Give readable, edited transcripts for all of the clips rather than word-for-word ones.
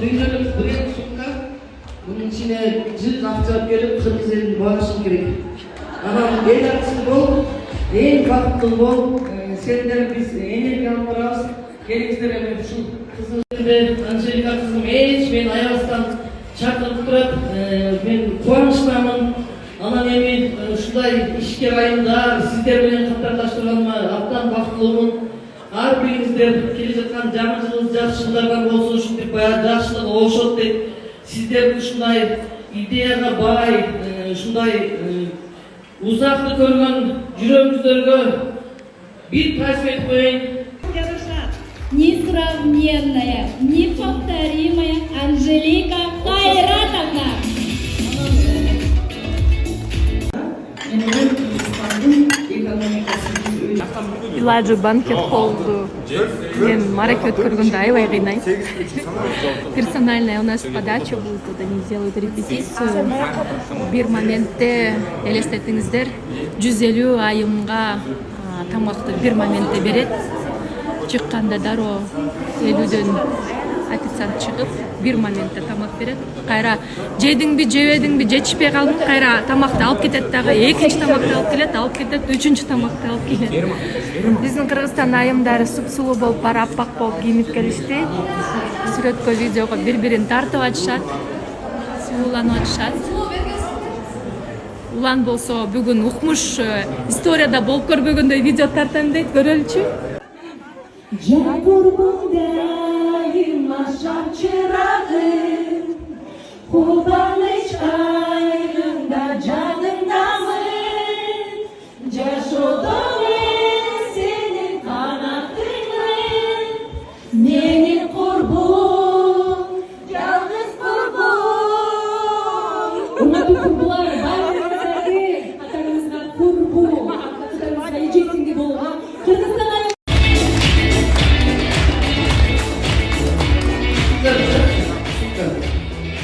дүйнөлүк бренд сумка. Bunun içine cırt akçap gelip Kırgızların bağışın gerek. Anam el aksın bol, en baktığı bol. Senden biz enerji alırız. Gelinizlere ben şu kızım Angelika kızım hiç ben ayağısından çakılıp durup ben kuanışlamın. Anam emin şunday işker ayında sizler bilen katarlaştırılma aptan baktılığımın har birinizler gelecekten canınız жақшылардан болsun ушинтип баягы жакшылык оошот деп сиздердин ушундай идеяга бай ушундай узакты көргөн жүрөгүңүздөргө bir прайс берип коеюн. Несравненная, неповторимая Анжелика Кайратовна. Иладжы банкет холлду. Мен мараке өткөргөндө аябай кыйнайт. Персональная у нас подача будет, вот они делают репетицию. Бир моментте элестетиңиздер 150 айымга тамакты бир моментте берет. Чыкканда дароо 50дөн официант чыгып бир моментте тамак берет. Кайра жедиңби жебедиңби жетишпей калдың, кайра тамакты алып кетет дагы, экинчи тамакты алып келет, алып кетет, үчүнчү тамакты алып келет. Биздин Кыргызстан айымдары суп-сулуу болуп, бара аппак болуп кийинип келишти. Сүрөткө, видеого бири-бирин тартып атышат, сууланып атышат. Улан болсо бүгүн укмуш историяда болуп көрбөгөндөй видео тартам дейт, көрөлүчү. Жакурбундайым ашам чырагым, кубаныч айрымда жанымдамын, жашоодон сенин канатыңым, менин курбум, жалгыз курбум. Урматтуу курбулар, баарыңыздарды катарыңызга курбум, катарыңызга эжесиңди болгон Кыргызстан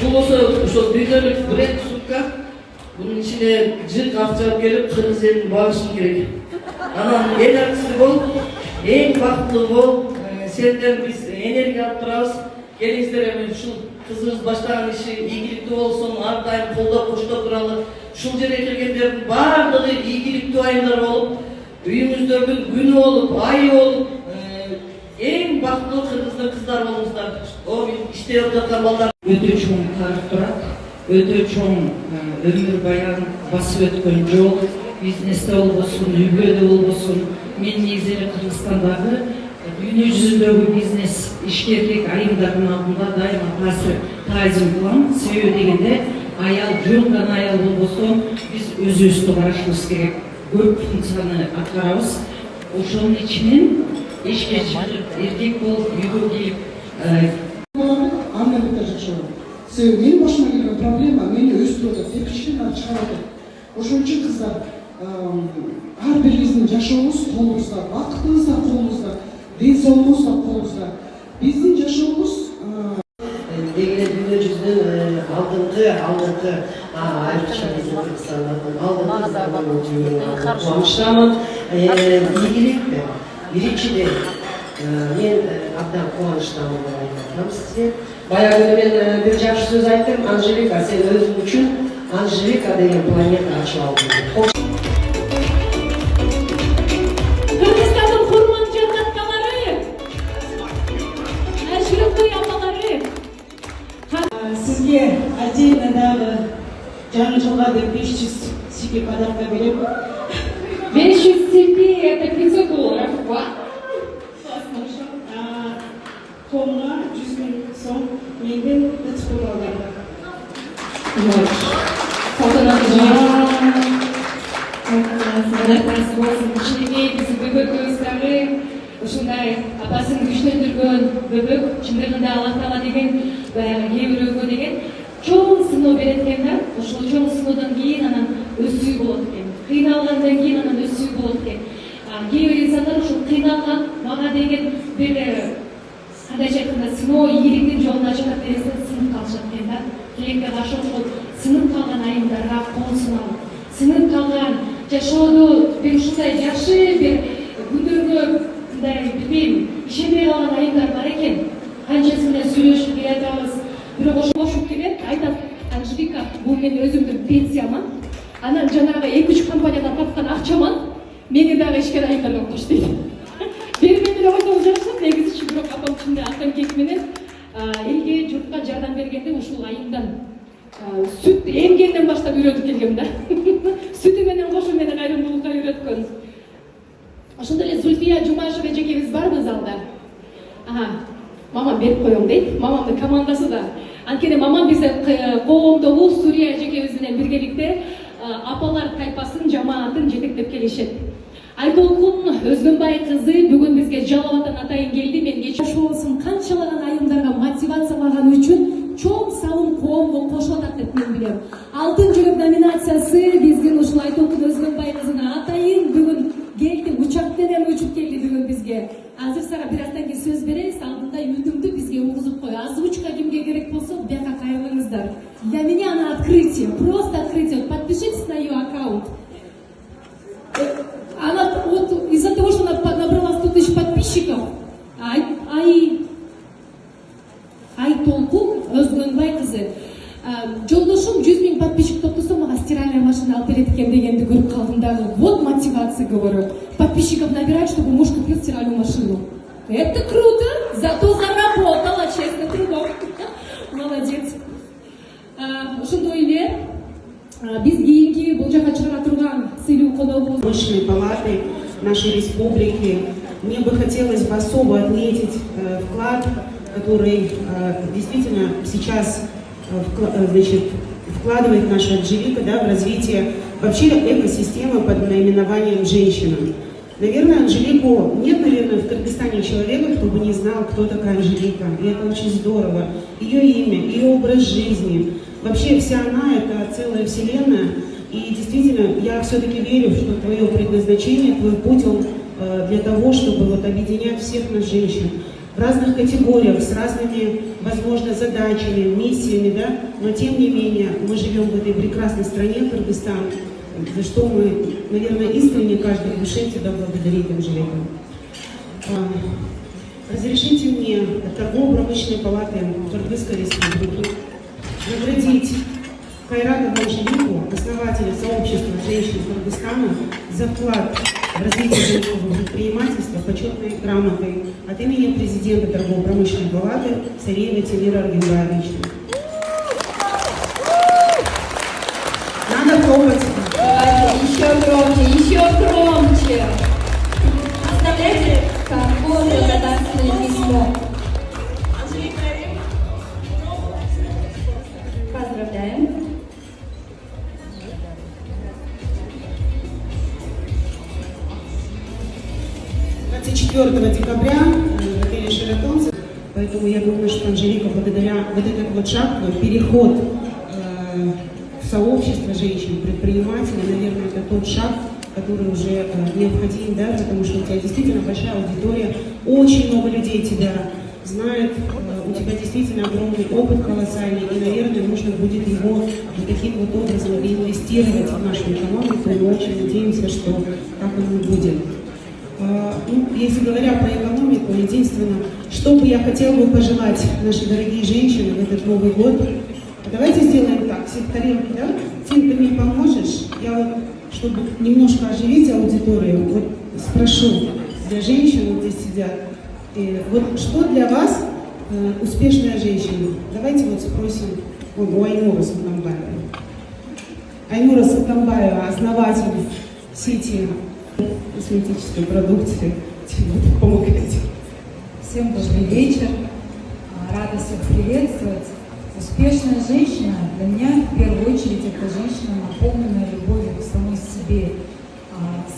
Bu olsa şu dünyalık brand sumka. Bunun içine cırt akçap gelip Kırgızların bağışın gerek. Anam el aksın bol, en baktığı bol. Senden biz enerji alırız. Gelinizlere ben şu kızınız başlayan işi iyilikli olsun, ardayım kolda koşta duralı. Şu yere gelgenlerin barlığı iyilikli ayınlar olup, üyümüzdörgün günü olup, ayı olup, en baktığı Kırgızlı kızlar olmuşlar. O işte yapacaklar ballar. Өтө чоң тарих турат, өтө чоң өмүр баян басып өткөн жол, бизнесте болбосун, үйгөдө болбосун. Мен негизи Кыргызстандагы дүйнө жүзүндөгү бизнес ишкерлик айымдардын алдында дайыма таазим кылам. Себеби дегенде аял жөн гана аял болбосо биз өзүбүздү карашыбыз керек. Көп функцияны аткарабыз. Ошонун ичинен ишке чыгып, эркек болуп, үйгө келип Анда бетер жашоо. Себеби менин башыма келген проблема мени өстүрүп атат, тепкичтен чыгарып атат. Ошон үчүн кыздар, ар бирибиздин жашообуз колубузда, бакытыбыз да колубузда, ден соолугубуз да колубузда. Биздин жашообуз дегенде дүйнө жүзүнүн алдыңкы айрыкча биздин Кыргызстандын алдыңкы кубанычтамын. Ийгилик биринчиден мен абдан кубанычтамын деп айтам сизге. Баягы мен бир жакшы сөз айттым, Анжелика, сен өзүң үчүн Анжелика деген планета ачып алдың. Кыргызстандын курман жанатталары, ажырыктуу апалары. Сизге отдельно дагы жаңы жылга деп 500 сиги подарка берем. 500 сиги это $500. Қолына 100 000 сом менен ытпыл алганда. Биздин бөбөгүбүздөгү ушундай апасын күчтөндүргөн бөбөк чындыгында Алла Таала деген баягы кээ бирөөгө деген чоң сыноо берет экен да. Ошол чоң сыноодан кийин анан өсүү болот экен. Кыйналгандан кийин анан өсүү болот экен. Кээ бир инсандар ушул кыйналган мага деген бир кандайча айтканда сыноо ийгиликтин жолуна чыгат десе сынып калышат экен да. Тилекке каршы ошол сынып калган айымдарга кол сунам. Сынып калган жашоодо бир ушундай жакшы бир күндөргө мындай билбейм ишенбей калган айымдар бар экен. Канчасы менен сүйлөшүп келе жатабыз. бирок ошоп келет, айтат, Анжелика, бул менин өзүмдүн пенсияма, анан жанагы 2-3 компаниядан тапкан акчаман мени дагы ишке дайындырып кош дейт. Бербей эле койсоңуз жарашат, негизи бирок апам чынында атамкек менен элге, журтка жардам бергенде ушул айымдан сүт эмгенден баштап үйрөтүп келгем да. Сүтү менен кошу мени кайрымдуулукка үйрөткөн. Ошондой эле Зульфия Жумашева эжекебиз барбы залда? Мамам берип коем дейт. Мамамдын командасы да. Анткени мамам бизде коомдогу Сурия эжекебиз менен биргеликте апалар тайпасын, жамаатын жетектеп келишет. Айтолкун Өзгөнбай кызы бүгүн бизге Жалал Ата атайын келди. Мен кечиришим канчалаган айымдарга мотивациялаган үчүн чоң салым коомго кошулуп атат деп мен билем. Алтын жүрөк номинациясы биздин ушул Айтолкун Өзгөнбай кызына атайын бүгүн келди, учак менен учуп келди бүгүн бизге. Азыр сага бир аздан кийин сөз беребиз, алдында үндүмдү бизге угузуп кой. Озвучка кимге керек болсо бияка кайрылыңыздар. Для меня она открытие, просто открытие. Подпишитесь на ее аккаунт. Она вот из-за того, что она набрала 100 000 подписчиков, Айтолкун Өзгөнбай кызы. Жолдошум 100 000 подписчик топтосо мага стиральная машина алып берет экен дегенди көрүп калдым дагы. Вот мотивация, говорю. Подписчиков набирать, чтобы муж купил стиральную машину. Это круто, зато заработала честно трудом. Молодец. Ошондой эле биз кийинки бул жака чыгара турган сыйлуу коногубуз Промышленной палаты нашей республики. Мне бы хотелось бы особо отметить вклад, который действительно сейчас вкладывает наша Анжелика, да, в развитие вообще экосистемы под наименованием «Женщина». Наверное, Анжелику нет, наверное, в Кыргызстане человека, кто бы не знал, кто такая Анжелика. И это очень здорово. Ее имя, ее образ жизни. Вообще вся она — это целая вселенная. И действительно, я все-таки верю, что твое предназначение, твой путь, он для того, чтобы вот объединять всех нас, женщин, в разных категориях, с разными, возможно, задачами, миссиями, да, но тем не менее мы живем в этой прекрасной стране, Кыргызстан, за что мы, наверное, искренне каждой в душе тебя благодарить, Анжелика. Разрешите мне от Торгово-промышленной палаты Кыргызской республики наградить Кайратову Анжелику, основателя сообщества женщин Кыргызстана, за вклад в развитие женского предпринимательства почетной грамотой от имени президента Торгово-промышленной палаты Царева Тимира Аргенбаевича. Надо хлопать. Еще громче, еще громче. Оставляйте такое благодарственное письмо. Поздравляем. 24 декабря в отеле «Шератон». Поэтому я думаю, что Анжелика, благодаря вот этот вот шаг, переход в сообщество женщин, предпринимателей, наверное, это тот шаг, который уже необходим, да, потому что у тебя действительно большая аудитория, очень много людей тебя знает, у тебя действительно огромный опыт колоссальный, и, наверное, нужно будет его вот таким вот образом инвестировать в нашу экономику, и мы очень надеемся, что так оно и будет. Ну, если говоря про экономику, единственное, что бы я хотела бы пожелать наши дорогие женщины в этот Новый год, давайте сделаем так, все в тарелке, да? Тим, ты мне поможешь? Я вот, чтобы немножко оживить аудиторию, вот спрошу для женщин, вот здесь сидят, вот что для вас успешная женщина? Давайте вот спросим у Айнура Султанбаева. Айнура Султанбаева, основатель сети косметической продукции. Чем помогаете? Всем добрый вечер. Рада всех приветствовать. Успешная женщина для меня в первую очередь это женщина, наполненная любовью к самой себе.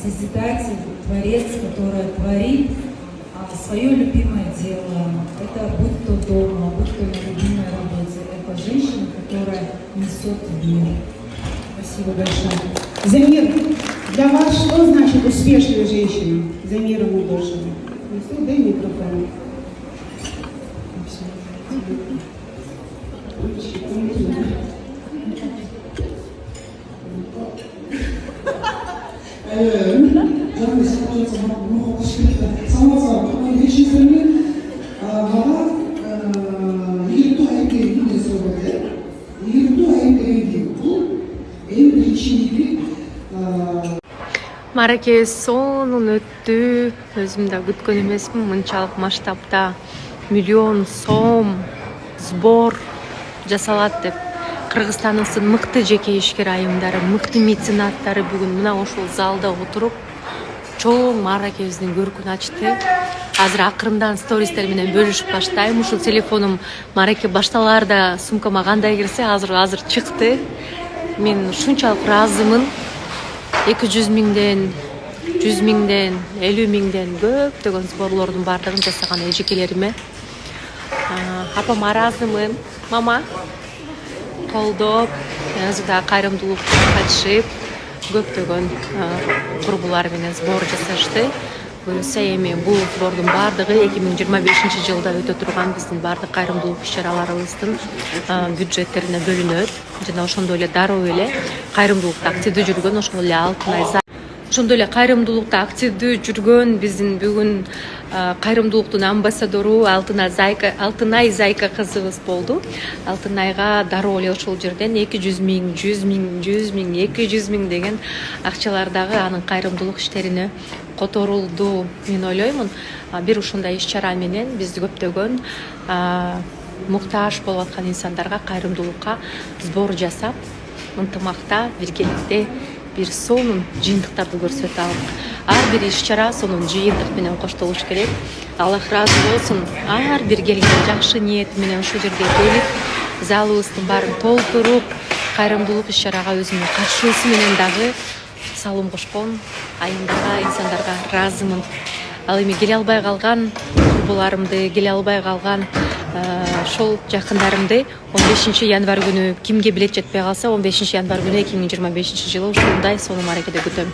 Созидатель, творец, которая творит свое любимое дело. Это будь то дома, будь то на любимой работе. Это женщина, которая несет в мир. Спасибо большое. Замир, для вас что значит успешная женщина? Замира Мудошева. Дай микрофон. Самоцар, вечерами вода, или то, Мааракебиз сонун өттү. Өзүм да күткөн эмесмин мынчалык масштабта миллион сом сбор жасалат деп. Кыргызстандын мыкты жеке ишкер айымдары, мыкты меценаттары бүгүн мына ошол залда отуруп чоң мааракебиздин көркүн ачты. Азыр акырындан стористер менен бөлүшүп баштайм. Ушул телефонум маараке башталаарда сумкама кандай кирсе, азыр чыкты. Мен ушунчалык ыраазымын. 200 миңден, 100 миңден, 50 миңден көптөгөн сборлордун баардыгын жасаган эжекелериме. Апама ыраазымын. Мама колдоп, өзү да кайрымдуулукка катышып, көптөгөн курбулар менен сбор жасашты. Буюрса эми бул сбордун баардыгы 2025 жылда өтө турган биздин баардык кайрымдуулук иш-чараларыбыздын бюджеттерине бөлүнөт. Жана ошондой эле дароо эле кайрымдуулукта активдүү жүргөн ошол эле активдүү жүргөн биздин бүгүн кайрымдуулуктун амбассадору Алтынай Зайка кызыбыз болду. Алтынайга дароо эле ошол жерден 200 миң, 100 миң, 100 миң, 200 миң деген акчалар дагы анын кайрымдуулук иштерине которулду. Мен ойлоймун, бир ушундай иш-чара менен биз көптөгөн муктаж болуп аткан инсандарга кайрымдуулукка сбор жасап, ынтымакта, биргеликте бир сонун жыйынтыктарды көрсөтө алдык. Ар бир иш-чара сонун жыйынтык менен коштолуш керек. Аллах ыраазы болсун. Ар бир келген жакшы ниет менен ушул жерге келип, залыбыздын баарын толтуруп, кайрымдуулук иш-чарага өзүнүн катышуусу менен дагы салым кошкон айымдарга, инсандарга ыраазымын. Ал эми келе албай калган курбуларымды, келе албай калган ошол жакындарымды 15 январь күнү кимге билет жетпей калса, 15 январь күнү 2025 жылы ушундай сонун мааракеде күтөм.